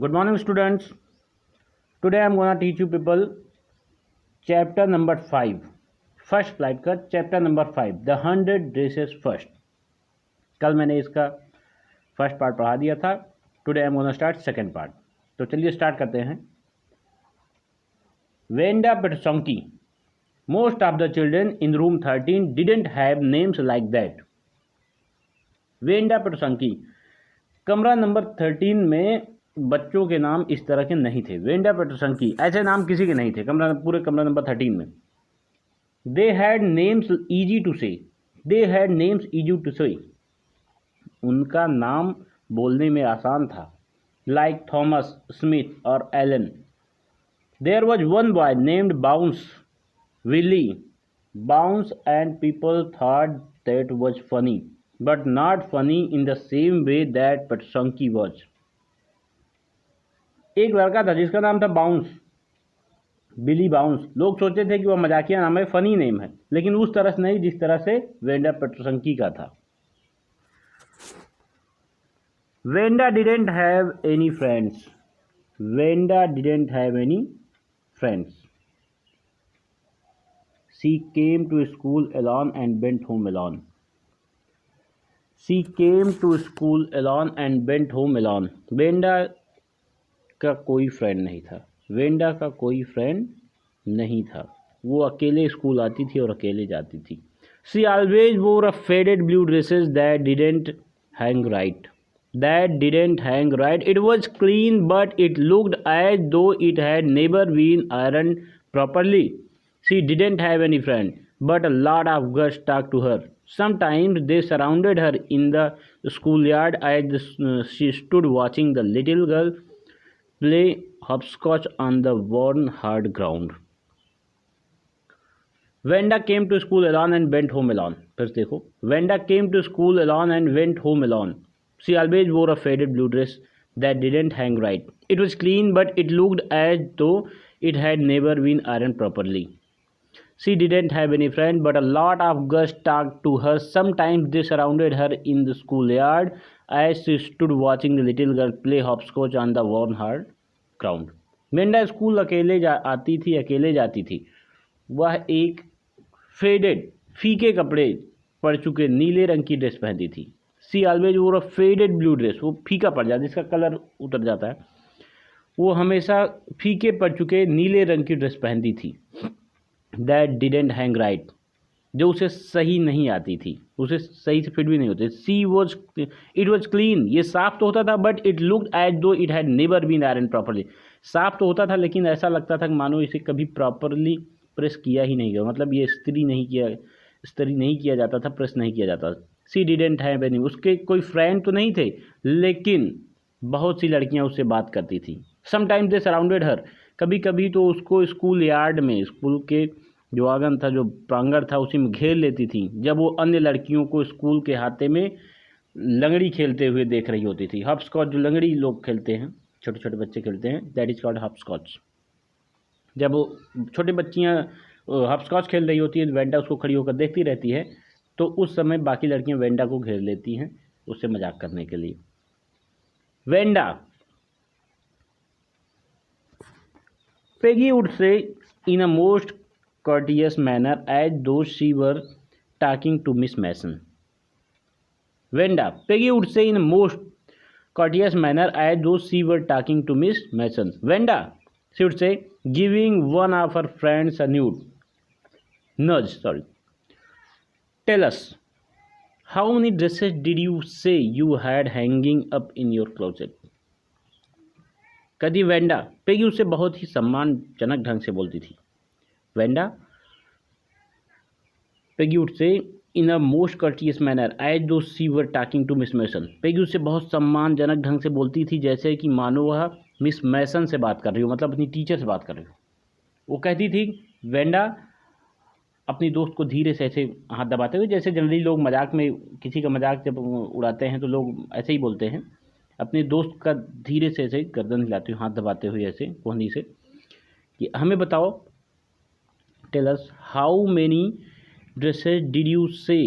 Good morning, students. Today I am gonna teach you people chapter number 5. First flight का chapter number 5 the 100 dresses first. कल मैंने इसका first part पढ़ा दिया था. Today I am gonna start second part. तो चलिए start करते हैं. Wanda Petronski. Most of the children in room 13 didn't have names like that. Wanda Petronski. कमरा नंबर 13 में बच्चों के नाम इस तरह के नहीं थे. वेंडा पेटसोंकी. ऐसे नाम किसी के नहीं थे पूरे कमरा नंबर 13 में. They had names easy to say. They had names easy to say. उनका नाम बोलने में आसान था. Like Thomas, Smith और Allen. There was one boy named Bounce, Willie, Bounce, and people thought that was funny, but not funny in the same way that Petrosonki was. एक लड़का था जिसका नाम था बाउंस, बिली बाउंस. लोग सोचते थे कि वह मजाकिया नाम है, फनी नेम है, लेकिन उस तरह से नहीं जिस तरह से वेंडा पेट्रोसंकी का था. Wanda didn't have any friends. Wanda didn't have any friends. She came to school alone and went home alone. She came to school alone and went home alone. Wanda का कोई friend नहीं था. Wanda का कोई friend नहीं था. वो अकेले स्कूल आती थी और अकेले जाती थी. She always wore a faded blue dresses that didn't hang right. That didn't hang right. It was clean but it looked as though it had never been iron properly. She didn't have any friend but a lot of girls talked to her. Sometimes they surrounded her in the schoolyard as she stood watching the little girl play hopscotch on the worn hard ground. Venda came to school alone and went home alone. फिर देखो, Venda came to school alone and went home alone. She always wore a faded blue dress that didn't hang right. It was clean but it looked as though it had never been ironed properly. She didn't have any friend but a lot of girls talked to her. Sometimes they surrounded her in the schoolyard as she stood watching the little girl play hopscotch on the worn hard ground. Wanda school अकेले आती थी, अकेले जाती थी. वह एक faded, फीके कपड़े पड़ चुके नीले रंग की ड्रेस पहनती थी. सी always wore a faded blue dress. वो फीका पड़ जाता, जिसका कलर उतर जाता है. वो हमेशा फीके पड़ चुके नीले रंग की ड्रेस पहनती थी. That didn't hang right. जो उसे सही नहीं आती थी, उसे सही से फिट भी नहीं होते. She was it was clean. ये साफ तो होता था but it looked as though it had never been iron properly. साफ तो होता था लेकिन ऐसा लगता था कि मानो इसे कभी प्रॉपरली प्रेस किया ही नहीं गया. मतलब ये इस्त्री नहीं किया जाता था, प्रेस नहीं किया जाता. सी डिडेंट हैव एनी. उसके कोई फ्रेंड तो नहीं थे लेकिन बहुत सी लड़कियां उससे बात करती थी. समटाइम्स दे सराउंडेड हर. कभी कभी तो उसको स्कूल यार्ड में, स्कूल के जो आंगन था, जो प्रांगण था, उसी में घेर लेती थी जब वो अन्य लड़कियों को स्कूल के हाथे में लंगड़ी खेलते हुए देख रही होती थी. हॉपस्कॉच जो लंगड़ी लोग खेलते हैं, छोटे छोटे बच्चे खेलते हैं, दैट इज कॉल्ड हॉपस्कॉच. जब वो छोटी बच्चियां हॉपस्कॉच खेल रही होती है, वेंडा उसको खड़ी होकर देखती रहती है, तो उस समय बाकी लड़कियां वेंडा को घेर लेती हैं उससे मजाक करने के लिए. Wanda. Peggy would say in a most courteous manner as though she were talking to Miss Mason. Venda. Peggy would say in a most courteous manner as though she were talking to Miss Mason. Venda, she would say, giving one of her friends a nudge. Tell us, how many dresses did you say you had hanging up in your closet? कदी Wanda. Peggy उससे बहुत ही सम्मानजनक ढंग से बोलती थी. Wanda. Peggy would say in a most courteous manner as though she were talking to Miss Mason. Peggy उससे बहुत सम्मानजनक ढंग से बोलती थी जैसे कि मानो वह मिस मैसन से बात कर रही हो, मतलब अपनी टीचर से बात कर रही हो. वो कहती थी, वेंडा अपनी दोस्त को धीरे से ऐसे हाथ दबाते हुए, जैसे जनरली लोग मजाक में, किसी का मजाक जब उड़ाते हैं तो लोग ऐसे ही बोलते हैं, अपने दोस्त का धीरे से ऐसे गर्दन हिलाते हुए, हाथ दबाते हुए ऐसे कोहनी से, कि हमें बताओ, tell us how many dresses did you say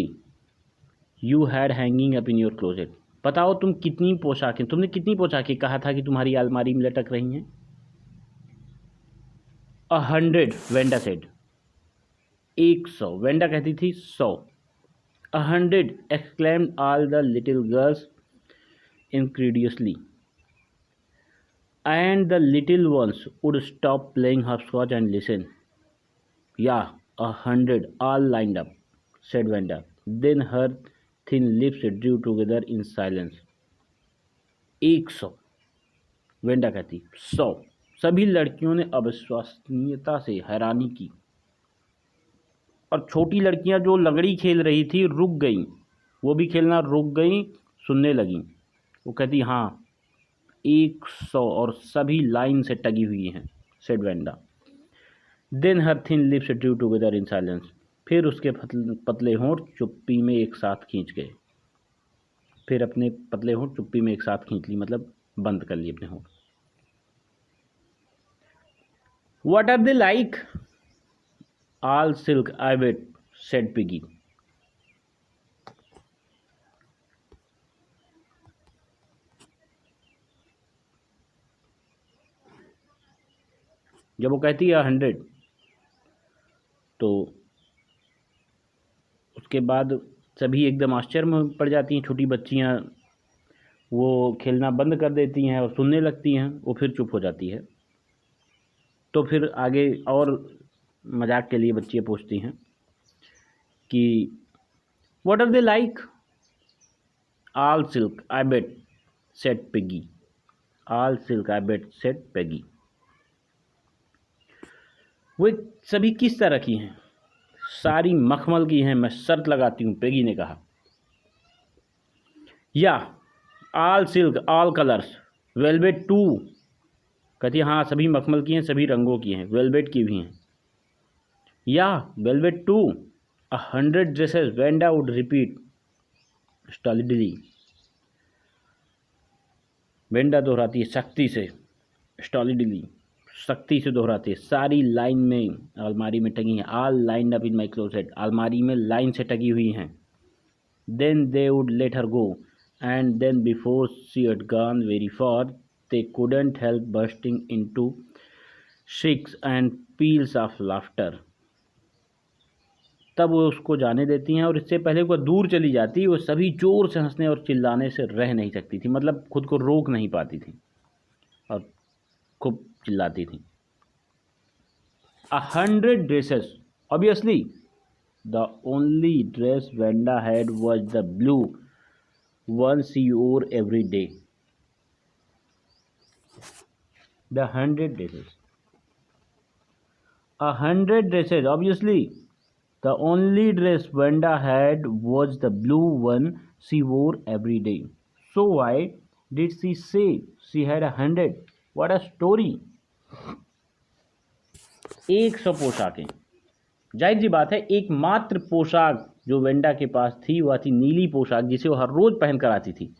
you had hanging up in your closet. बताओ तुम कितनी पोशाकें, तुमने कितनी पोशाकें कहा था कि तुम्हारी अलमारी में लटक रही हैं? 100, वेंडा सेड। 100, वेंडा कहती थी 100। 100, exclaimed all the little girls incredulously. And the little ones would stop playing hopscotch and listen. Yeah, 100, all lined up, said Vanda. Then her thin lips drew together in silence. 100, Wanda कहती 100। सभी लड़कियों ने अविश्वसनीयता से हैरानी की और छोटी लड़कियां जो लगड़ी खेल रही थी रुक गईं, वो भी खेलना रुक गईं, सुनने लगीं। वो कहती हाँ 100 और सभी लाइन से टगी हुई हैं, said Wanda. Then her thin lips drew together in silence. फिर उसके पतले होंठ चुप्पी में एक साथ खींच गए। फिर अपने पतले होंठ चुप्पी में एक साथ खींच ली, मतलब बंद कर लिए अपने होंठ। What are they like? All silk, I bet, said Piggy. जब वो कहती है 100, तो उसके बाद सभी एकदम आश्चर्य में पड़ जाती हैं। छोटी बच्चियां वो खेलना बंद कर देती हैं और सुनने लगती हैं। वो फिर चुप हो जाती है। तो फिर आगे और मजाक के लिए बच्चियां पूछती हैं कि what are they like? All silk, I bet, said Peggy. All silk, I bet, said Peggy. वे सभी किस तरह की हैं? सारी मखमल की हैं, मैं शर्त लगाती हूँ, पेगी ने कहा। Yeah all silk, all colours, velvet too. कहती है हाँ सभी मखमल की हैं, सभी रंगों की हैं, वेलवेट की भी हैं। या velvet too, 100 dresses, Wanda would repeat stolidly. Wanda दोहराती है सख्ती से, स्टॉलिडली, सख्ती से दोहराती है। सारी लाइन में अलमारी में टंगी हैं। All lined up in my closet, अलमारी में लाइन से टंगी हुई हैं। Then they would let her go, and then before she had gone very far they couldn't help bursting into shrieks and peals of laughter. तब वो उसको जाने देती हैं और इससे पहले वो दूर चली जाती, वो सभी जोर से हंसने और चिल्लाने से रह नहीं सकती थी, मतलब खुद को रोक नहीं पाती थी और खूब चिल्लाती थी। 100 dresses, obviously the only dress Vanda had was the blue one she wore every day. The 100 dresses. 100 dresses. Obviously, the only dress Vanda had was the blue one she wore every day. So why did she say she had 100? What a story! 100 पोशाकें। जाहिर सी बात है एकमात्र पोशाक जो Wanda के पास थी वह थी नीली पोशाक, जिसे वो हर रोज पहन कर आती थी।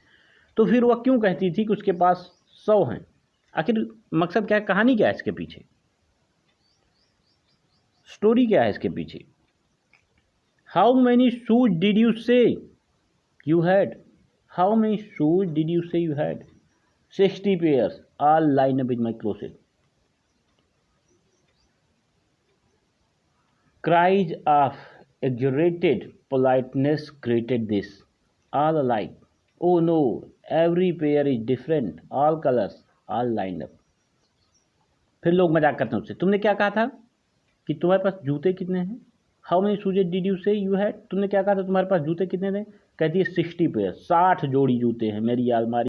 तो फिर वह क्यों कहती थी कि उसके पास 100 हैं? आखिर मकसद क्या है, कहानी क्या है इसके पीछे, स्टोरी क्या है इसके पीछे? How many shoes did you say you had? How many shoes did you say you had? 60 pairs, all line up in my closet. Cries of exaggerated politeness greeted this, all alike. Oh no, every pair is different, all colors, all lined up. फिर लोग मजाक करते हैं उससे, तुमने क्या कहा था कि तुम्हारे पास जूते कितने हैं? How many shoes did you say you had? तुमने क्या कहा था तुम्हारे पास जूते कितने थे? कहती है 60 पेयर, 60 जोड़ी जूते हैं मेरी अलमारी